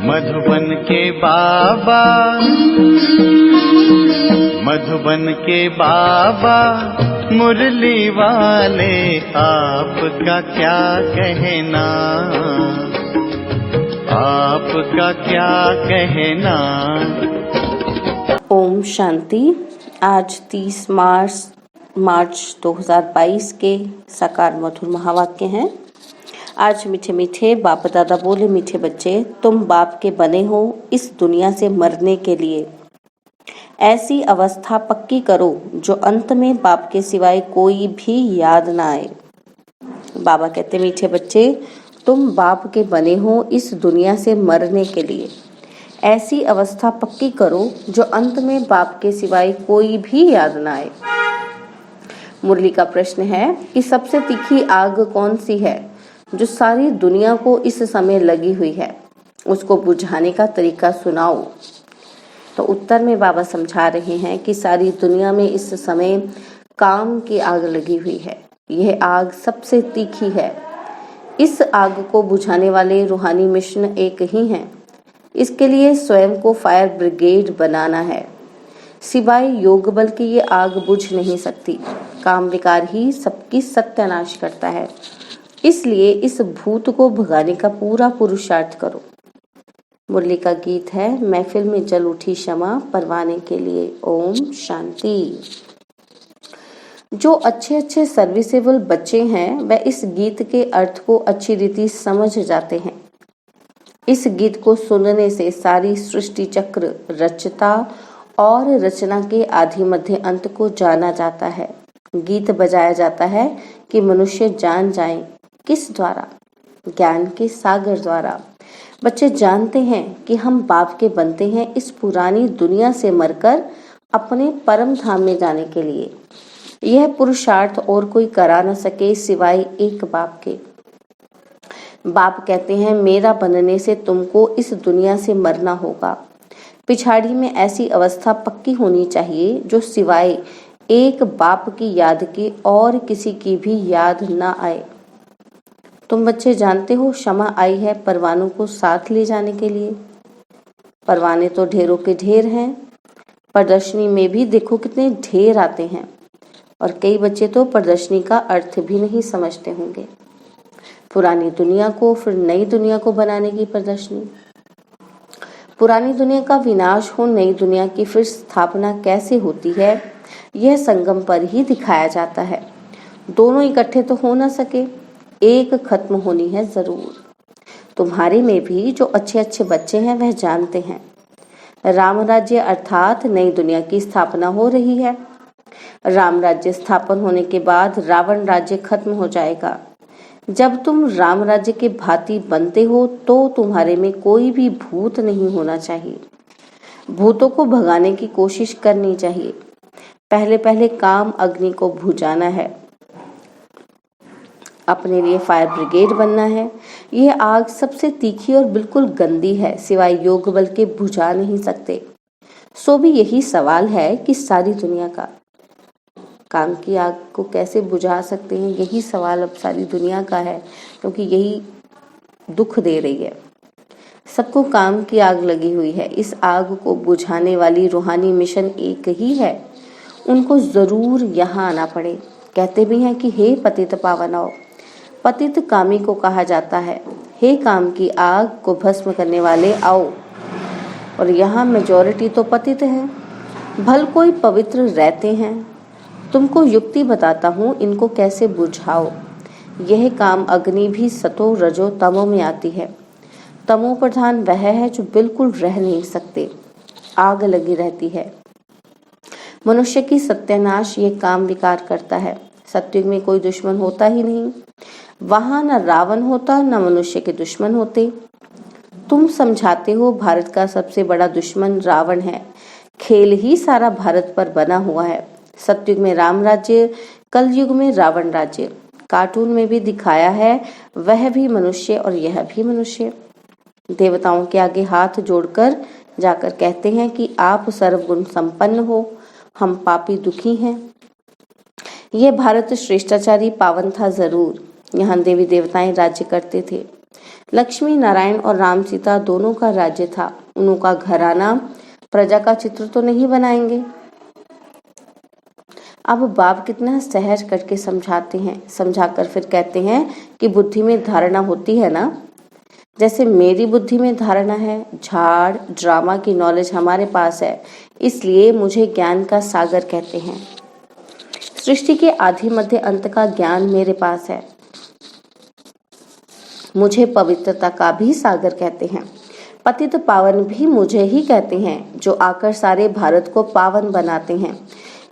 मधुबन के बाबा, मधुबन के बाबा मुरली वाले, आपका क्या कहना, आपका क्या कहना। ओम शांति। आज 30 मार्च 2022 के साकार मधुर महावाक्य हैं। आज मीठे मीठे बाप दादा बोले, मीठे बच्चे तुम बाप के बने हो इस दुनिया से मरने के लिए। ऐसी अवस्था पक्की करो जो अंत में बाप के सिवाय कोई भी याद ना आए। बाबा कहते, मीठे बच्चे तुम बाप के बने हो इस दुनिया से मरने के लिए। ऐसी अवस्था पक्की करो जो अंत में बाप के सिवाय कोई भी याद ना आए। मुरली का प्रश्न है कि सबसे तीखी आग कौन सी है जो सारी दुनिया को इस समय लगी हुई है, उसको बुझाने का तरीका सुनाओ। तो उत्तर में बाबा समझा रहे हैं कि सारी दुनिया में इस समय काम की आग लगी हुई है। यह आग सबसे तीखी है। इस आग को बुझाने वाले रूहानी मिशन एक ही हैं। इसके लिए स्वयं को फायर ब्रिगेड बनाना है। सिवाय योग बल के ये आग बुझ नहीं सकती। काम विकार ही सबकी सत्यानाश करता है। इसलिए इस भूत को भगाने का पूरा पुरुषार्थ करो। मुरली का गीत है, महफिल में जल उठी क्षमा परवाने के लिए। ओम शांति। जो अच्छे अच्छे सर्विसेबल बच्चे हैं वह इस गीत के अर्थ को अच्छी रीति समझ जाते हैं। इस गीत को सुनने से सारी सृष्टि चक्र रचता और रचना के आदि मध्य अंत को जाना जाता है। गीत बजाया जाता है कि मनुष्य जान जाए। किस द्वारा? ज्ञान के सागर द्वारा। बच्चे जानते हैं कि हम बाप के बनते हैं इस पुरानी दुनिया से मरकर अपने परम धाम में जाने के लिए। यह पुरुषार्थ और कोई करा न सके सिवाय एक बाप के। बाप कहते हैं, मेरा बनने से तुमको इस दुनिया से मरना होगा। पिछाड़ी में ऐसी अवस्था पक्की होनी चाहिए जो सिवाय एक बाप की याद के और किसी की भी याद ना आए। तुम बच्चे जानते हो क्षमा आई है परवानों को साथ ले जाने के लिए। परवाने तो ढेरों के ढेर हैं। प्रदर्शनी में भी देखो कितने ढेर आते हैं। और कई बच्चे तो प्रदर्शनी का अर्थ भी नहीं समझते होंगे। पुरानी दुनिया को फिर नई दुनिया को बनाने की प्रदर्शनी। पुरानी दुनिया का विनाश हो, नई दुनिया की फिर स्थापना कैसे होती है, यह संगम पर ही दिखाया जाता है। दोनों इकट्ठे तो हो ना सके, एक खत्म होनी है जरूर। तुम्हारे में भी जो अच्छे अच्छे बच्चे हैं वह जानते हैं राम राज्य अर्थात नई दुनिया की स्थापना हो रही है। राम राज्य स्थापन होने के बाद रावण राज्य खत्म हो जाएगा। जब तुम राम राज्य के भांति बनते हो तो तुम्हारे में कोई भी भूत नहीं होना चाहिए। भूतों को भगाने की कोशिश करनी चाहिए। पहले पहले काम अग्नि को बुझाना है। अपने लिए फायर ब्रिगेड बनना है। यह आग सबसे तीखी और बिल्कुल गंदी है, सिवाय योग बल के बुझा नहीं सकते। सो भी यही सवाल है कि सारी दुनिया का काम की आग को कैसे बुझा सकते हैं, यही सवाल अब सारी दुनिया का है, क्योंकि यही दुख दे रही है। सबको काम की आग लगी हुई है। इस आग को बुझाने वाली रूहानी मिशन एक ही है। उनको जरूर यहाँ आना पड़े। कहते भी हैं कि हे पतित पावन आओ। पतित कामी को कहा जाता है, हे काम की आग को भस्म करने वाले आओ। और यहाँ मेजॉरिटी तो पतित है। भल कोई पवित्र रहते हैं। तुमको युक्ति बताता हूँ, इनको कैसे बुझाओ। यह काम अग्नि भी सतो रजो तमो में आती है। तमो प्रधान वह है जो बिल्कुल रह नहीं सकते, आग लगी रहती है। मनुष्य की सत्यानाश ये काम विकार करता है। सत्युग में कोई दुश्मन होता ही नहीं। वहां न रावण होता न मनुष्य के दुश्मन होते। तुम समझाते हो भारत का सबसे बड़ा दुश्मन रावण है। खेल ही सारा भारत पर बना हुआ है। सत्युग में राम राज्य, कलयुग में रावण राज्य। कार्टून में भी दिखाया है, वह भी मनुष्य और यह भी मनुष्य। देवताओं के आगे हाथ जोड़कर जाकर कहते हैं कि आप सर्वगुण संपन्न हो, हम पापी दुखी हैं। यह भारत श्रेष्ठाचारी पावन था जरूर। यहाँ देवी देवताएं राज्य करते थे। लक्ष्मी नारायण और राम सीता दोनों का राज्य था। उनका घराना प्रजा का चित्र तो नहीं बनाएंगे। अब बाप कितना सहज करके समझाते हैं, समझाकर फिर कहते हैं कि बुद्धि में धारणा होती है ना, जैसे मेरी बुद्धि में धारणा है। झाड़ ड्रामा की नॉलेज हमारे पास है, इसलिए मुझे ज्ञान का सागर कहते हैं। सृष्टि के आदि मध्य अंत का ज्ञान मेरे पास है। मुझे पवित्रता का भी सागर कहते हैं। पतित पावन भी मुझे ही कहते हैं, जो आकर सारे भारत को पावन बनाते हैं।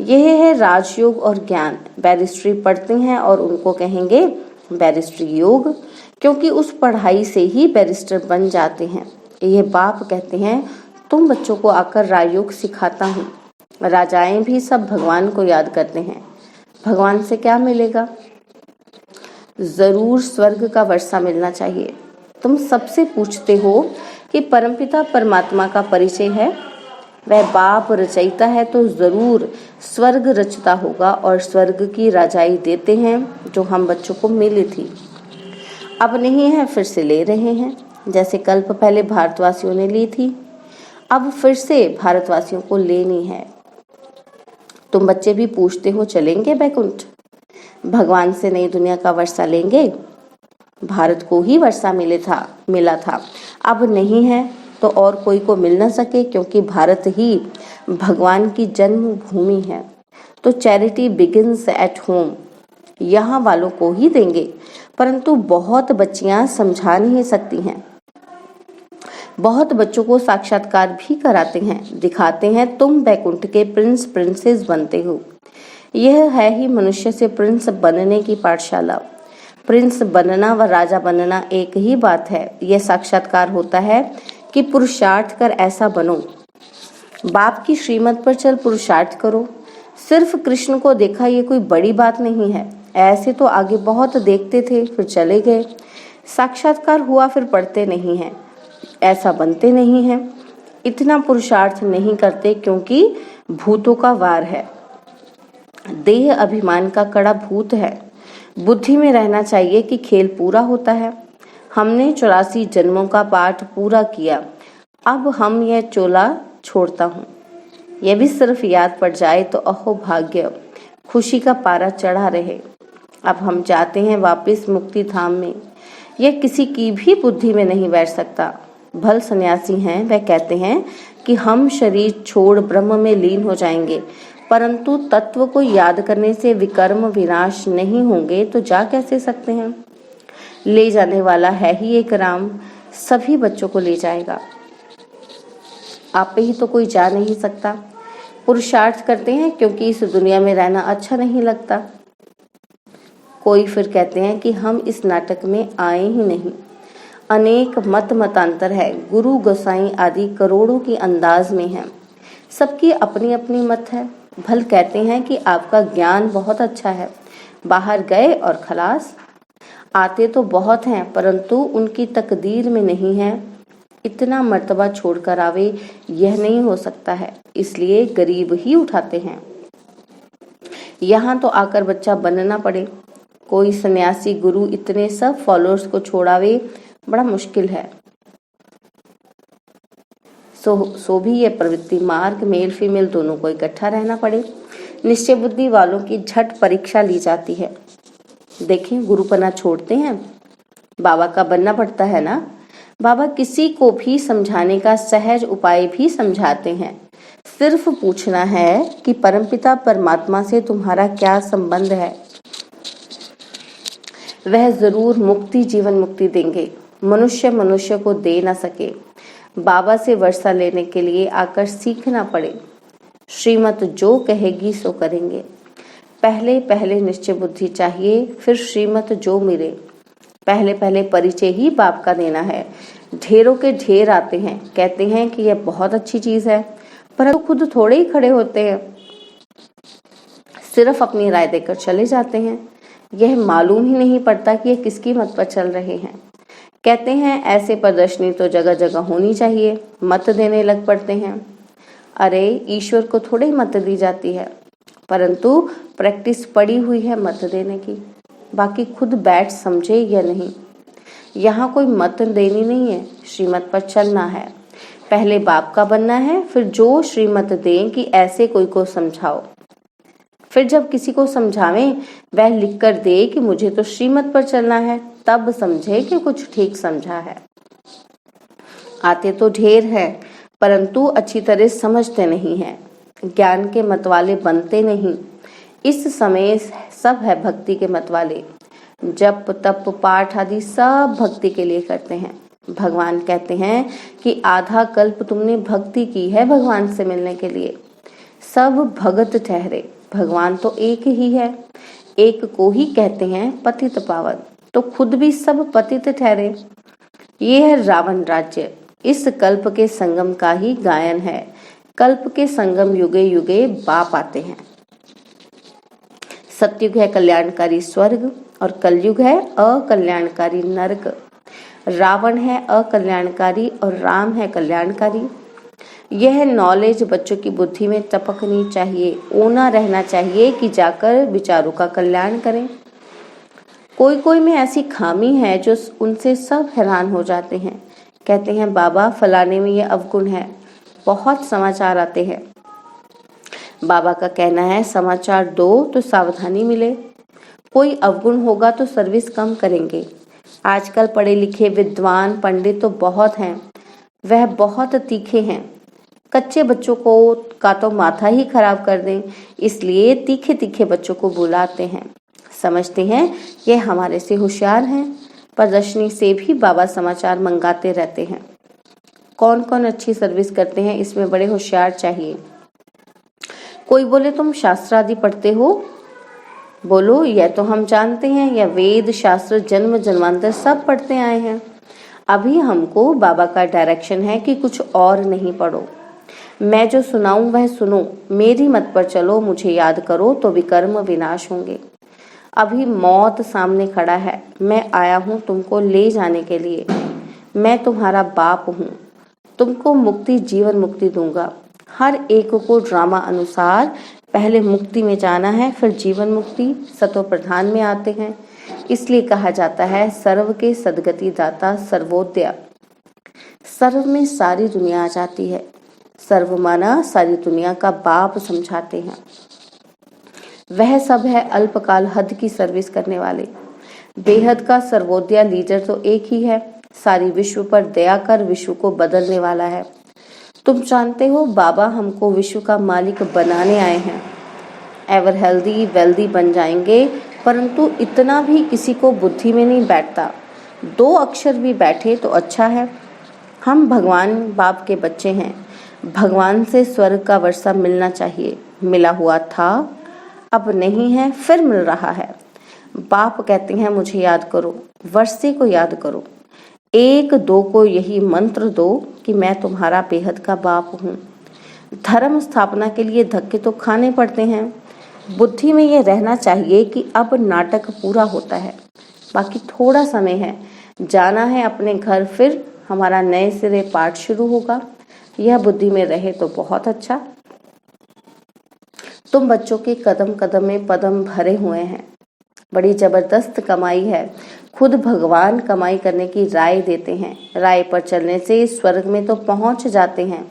यह है राजयोग और ज्ञान। बैरिस्ट्री पढ़ते हैं और उनको कहेंगे बैरिस्ट्री योग, क्योंकि उस पढ़ाई से ही बैरिस्टर बन जाते हैं। ये बाप कहते हैं, तुम बच्चों को आकर राजयोग सिखाता हूँ। राजाएं भी सब भगवान को याद करते हैं। भगवान से क्या मिलेगा? जरूर स्वर्ग का वर्षा मिलना चाहिए। तुम सबसे पूछते हो कि परमपिता परमात्मा का परिचय है। वह बाप रचयिता है तो जरूर स्वर्ग रचता होगा, और स्वर्ग की राजाई देते हैं जो हम बच्चों को मिली थी। अब नहीं है, फिर से ले रहे हैं, जैसे कल्प पहले भारतवासियों ने ली थी, अब फिर से भारतवासियों को लेनी है। तुम बच्चे भी पूछते हो, चलेंगे बैकुंठ? भगवान से नई दुनिया का वर्षा लेंगे? भारत को ही वर्षा मिला था, अब नहीं है तो और कोई को मिल न सके, क्योंकि भारत ही भगवान की जन्म भूमि है। तो चैरिटी बिगिंस एट होम, यहाँ वालों को ही देंगे। परंतु बहुत बच्चियां समझा नहीं सकती हैं। बहुत बच्चों को साक्षात्कार भी कराते हैं, दिखाते हैं तुम बैकुंठ के प्रिंस प्रिंसेस बनते हो। यह है ही मनुष्य से प्रिंस बनने की पाठशाला। प्रिंस बनना व राजा बनना एक ही बात है। यह साक्षात्कार होता है कि पुरुषार्थ कर ऐसा बनो। बाप की श्रीमत पर चल पुरुषार्थ करो। सिर्फ कृष्ण को देखा ये कोई बड़ी बात नहीं है। ऐसे तो आगे बहुत देखते थे, फिर चले गए। साक्षात्कार हुआ फिर पढ़ते नहीं हैं, ऐसा बनते नहीं हैं। इतना पुरुषार्थ नहीं करते, क्योंकि भूतों का वार है। देह अभिमान का कड़ा भूत है। बुद्धि में रहना चाहिए कि खेल पूरा होता है। हमने 84 जन्मों का पाठ पूरा किया। अब हम यह चोला छोड़ता हूँ। यह भी सिर्फ याद पड़ जाए तो अहो भाग्य, खुशी का पारा चढ़ा रहे। अब हम जाते हैं वापस मुक्ति धाम में। यह किसी की भी बुद्धि में नहीं बैठ सकता। भल सन्यासी हैं, वह कहते हैं कि हम शरीर छोड़ ब्रह्म में लीन हो जाएंगे, परंतु तत्व को याद करने से विकर्म विनाश नहीं होंगे, तो जा कैसे सकते हैं? ले जाने वाला है ही एक राम, सभी बच्चों को ले जाएगा। आप पे ही तो कोई जा नहीं सकता। पुरुषार्थ करते हैं क्योंकि इस दुनिया में रहना अच्छा नहीं लगता। कोई फिर कहते हैं कि हम इस नाटक में आए ही नहीं। अनेक मतांतर है। गुरु गोसाई आदि करोड़ों की अंदाज में है। सबकी अपनी अपनी मत है। भल कहते हैं कि आपका ज्ञान बहुत अच्छा है, बाहर गए और खलास। आते तो बहुत हैं, परंतु उनकी तकदीर में नहीं है। इतना मर्तबा छोड़कर आवे, यह नहीं हो सकता है, इसलिए गरीब ही उठाते हैं। यहाँ तो आकर बच्चा बनना पड़े। कोई सन्यासी गुरु इतने सब फॉलोअर्स को छोड़ावे, बड़ा मुश्किल है। सो भी ये प्रवृत्ति मार्ग मेल फीमेल दोनों को इकट्ठा रहना पड़े। निश्चय बुद्धि वालों की झट परीक्षा ली जाती है। देखें, गुरुपना छोड़ते हैं, बाबा का बनना पड़ता है ना। बाबा किसी को भी समझाने का सहज उपाय भी समझाते हैं। सिर्फ पूछना है कि परमपिता परमात्मा से तुम्हारा क्या संबंध है। वह जरूर मुक्ति, जीवन मुक्ति देंगे। मनुष्य को दे ना सके। बाबा से वर्षा लेने के लिए आकर सीखना पड़े। श्रीमत जो कहेगी सो करेंगे। पहले पहले निश्चय बुद्धि चाहिए, फिर श्रीमत जो मिले। पहले पहले परिचय ही बाप का देना है। ढेरों के ढेर आते हैं, कहते हैं कि यह बहुत अच्छी चीज है, परंतु खुद थोड़े ही खड़े होते हैं, सिर्फ अपनी राय देकर चले जाते हैं। यह मालूम ही नहीं पड़ता कि यह किसकी मत पर चल रहे हैं। कहते हैं ऐसे प्रदर्शनी तो जगह जगह होनी चाहिए, मत देने लग पड़ते हैं। अरे ईश्वर को थोड़े ही मत दी जाती है, परंतु प्रैक्टिस पड़ी हुई है मत देने की। बाकी खुद बैठ समझे या नहीं। यहाँ कोई मत देनी नहीं है, श्रीमत पर चलना है। पहले बाप का बनना है, फिर जो श्रीमत दें कि ऐसे कोई को समझाओ। फिर जब किसी को समझावें वह लिख कर दे कि मुझे तो श्रीमत पर चलना है, तब समझे कि कुछ ठीक समझा है। आते तो ढेर है, परंतु अच्छी तरह समझते नहीं हैं, ज्ञान के मतवाले बनते नहीं। इस समय सब है भक्ति के मतवाले, जप तप पाठ आदि सब भक्ति के लिए करते हैं। भगवान कहते हैं कि आधा कल्प तुमने भक्ति की है भगवान से मिलने के लिए। सब भगत ठहरे, भगवान तो एक ही है। एक को ही कहते हैं पतित पावन, तो खुद भी सब पतित ठहरे। ये है रावण राज्य, इस कल्प के संगम का ही गायन है। कल्प के संगम युगे युगे बाप आते हैं। सतयुग है कल्याणकारी स्वर्ग और कलयुग है अकल्याणकारी नरक। रावण है अकल्याणकारी और राम है कल्याणकारी। यह नॉलेज बच्चों की बुद्धि में टपकनी चाहिए, ओना रहना चाहिए कि जाकर विचारों का कल्याण करें। कोई कोई में ऐसी खामी है जो उनसे सब हैरान हो जाते हैं। कहते हैं बाबा फलाने में ये अवगुण है। बहुत समाचार आते हैं, बाबा का कहना है समाचार दो तो सावधानी मिले। कोई अवगुण होगा तो सर्विस कम करेंगे। आजकल पढ़े लिखे विद्वान पंडित तो बहुत हैं, वह बहुत तीखे हैं। कच्चे बच्चों को का तो माथा ही खराब कर दें, इसलिए तीखे तीखे बच्चों को बुलाते हैं। समझते हैं ये हमारे से होशियार हैं। प्रदर्शनी से भी बाबा समाचार मंगाते रहते हैं। कौन कौन अच्छी सर्विस करते हैं, इसमें बड़े होशियार चाहिए। कोई बोले तुम शास्त्र आदि पढ़ते हो, बोलो यह तो हम जानते हैं, या वेद शास्त्र जन्म जन्मांतर सब पढ़ते आए हैं। अभी हमको बाबा का डायरेक्शन है कि कुछ और नहीं पढ़ो, मैं जो सुनाऊं वह सुनो, मेरी मत पर चलो, मुझे याद करो तो विकर्म विनाश होंगे। अभी मौत सामने खड़ा है, मैं आया हूं तुमको ले जाने के लिए। मैं तुम्हारा बाप हूं, तुमको मुक्ति जीवन मुक्ति दूंगा। हर एक को ड्रामा अनुसार पहले मुक्ति में जाना है, फिर जीवन मुक्ति सतो प्रधान में आते हैं। इसलिए कहा जाता है सर्व के सदगति दाता सर्वोदया। सर्व में सारी दुनिया आ जाती है। सर्व माना सारी दुनिया का बाप समझाते हैं। वह सब है अल्पकाल हद की सर्विस करने वाले। बेहद का सर्वोदया लीडर तो एक ही है, सारी विश्व पर दया कर विश्व को बदलने वाला है। तुम जानते हो बाबा हमको विश्व का मालिक बनाने आए हैं। एवर हेल्दी वेल्दी बन जाएंगे, परंतु इतना भी किसी को बुद्धि में नहीं बैठता। 2 अक्षर भी बैठे तो अच्छा है। हम भगवान बाप के बच्चे हैं, भगवान से स्वर्ग का वर्षा मिलना चाहिए। मिला हुआ था, अब नहीं है, फिर मिल रहा है। बाप कहते हैं मुझे याद करो, वर्षे को याद करो। 1-2 को यही मंत्र दो कि मैं तुम्हारा बेहद का बाप हूँ। धर्म स्थापना के लिए धक्के तो खाने पड़ते हैं। बुद्धि में ये रहना चाहिए कि अब नाटक पूरा होता है, बाकी थोड़ा समय है, जाना है अपने घर, फिर हमारा नए सिरे पाठ शुरू होगा। यह बुद्धि में रहे तो बहुत अच्छा। तुम बच्चों के कदम कदम में पदम भरे हुए हैं। बड़ी जबरदस्त कमाई है। खुद भगवान कमाई करने की राय देते हैं। राय पर चलने से स्वर्ग में तो पहुंच जाते हैं,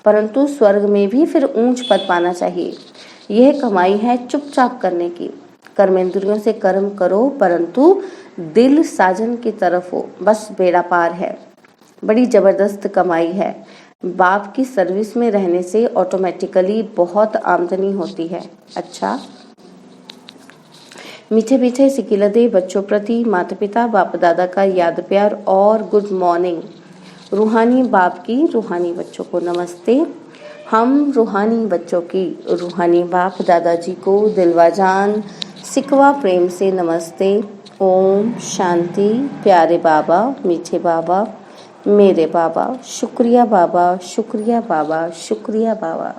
परंतु स्वर्ग में भी फिर ऊंच पद पाना चाहिए। यह कमाई है चुपचाप करने की। कर्मेंद्रियों से कर्म करो, परंतु दिल साजन की तरफ हो, बस बेड़ा पार है। बड़ी जबरदस्त कमाई है। बाप की सर्विस में रहने से ऑटोमेटिकली बहुत आमदनी होती है। अच्छा, मीठे मीठे सिकिलदे बच्चों प्रति माता पिता बाप दादा का याद प्यार और गुड मॉर्निंग। रूहानी बाप की रूहानी बच्चों को नमस्ते। हम रूहानी बच्चों की रूहानी बाप दादाजी को दिलवाजान सिकवा प्रेम से नमस्ते। ओम शांति। प्यारे बाबा, मीठे बाबा, मेरे बाबा, शुक्रिया बाबा, शुक्रिया बाबा, शुक्रिया बाबा।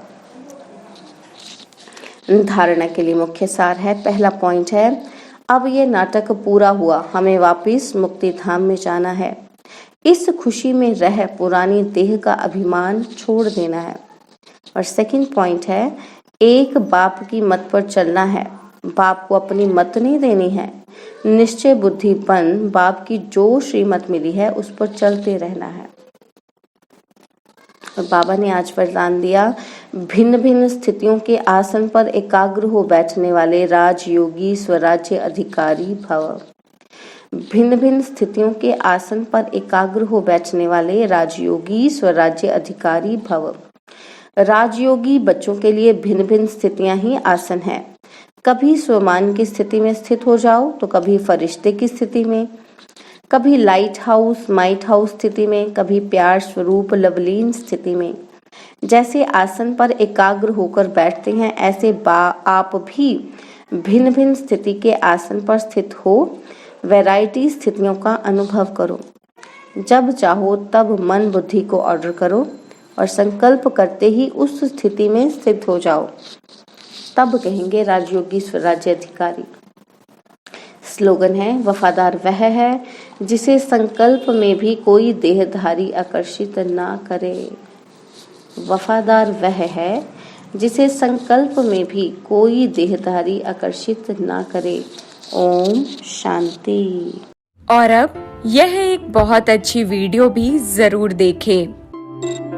धारणा के लिए मुख्य सार है। पहला पॉइंट है, अब ये नाटक पूरा हुआ, हमें वापस मुक्ति धाम में जाना है। इस खुशी में रह पुरानी देह का अभिमान छोड़ देना है। और सेकंड पॉइंट है, एक बाप की मत पर चलना है। बाप को अपनी मत नहीं देनी है, निश्चय बुद्धिपन बाप की जो श्रीमत मिली है उस पर चलते रहना है। और बाबा ने आज वरदान दिया, भिन्न भिन्न स्थितियों के आसन पर एकाग्र हो बैठने वाले राजयोगी स्वराज्य अधिकारी भव। भिन्न भिन्न स्थितियों के आसन पर एकाग्र हो बैठने वाले राजयोगी स्वराज्य अधिकारी भव। राजयोगी बच्चों के लिए भिन्न भिन्न स्थितियां ही आसन है। कभी स्वमान की स्थिति में स्थित हो जाओ तो कभी फरिश्ते की स्थिति में, कभी लाइट हाउस माइट हाउस स्थिति में, कभी प्यार स्वरूप लवलीन स्थिति में। जैसे आसन पर एकाग्र होकर बैठते हैं ऐसे आप भी भिन्न भिन्न स्थिति के आसन पर स्थित हो वैरायटी स्थितियों का अनुभव करो। जब चाहो तब मन बुद्धि को ऑर्डर करो और संकल्प करते ही उस स्थिति में स्थित हो जाओ, तब कहेंगे राजयोगी स्वराज्य अधिकारी। स्लोगन है, वफादार वह है जिसे संकल्प में भी कोई देहधारी आकर्षित ना करे। वफादार वह है जिसे संकल्प में भी कोई देहधारी आकर्षित ना करे। ओम शांति। और अब यह एक बहुत अच्छी वीडियो भी जरूर देखें।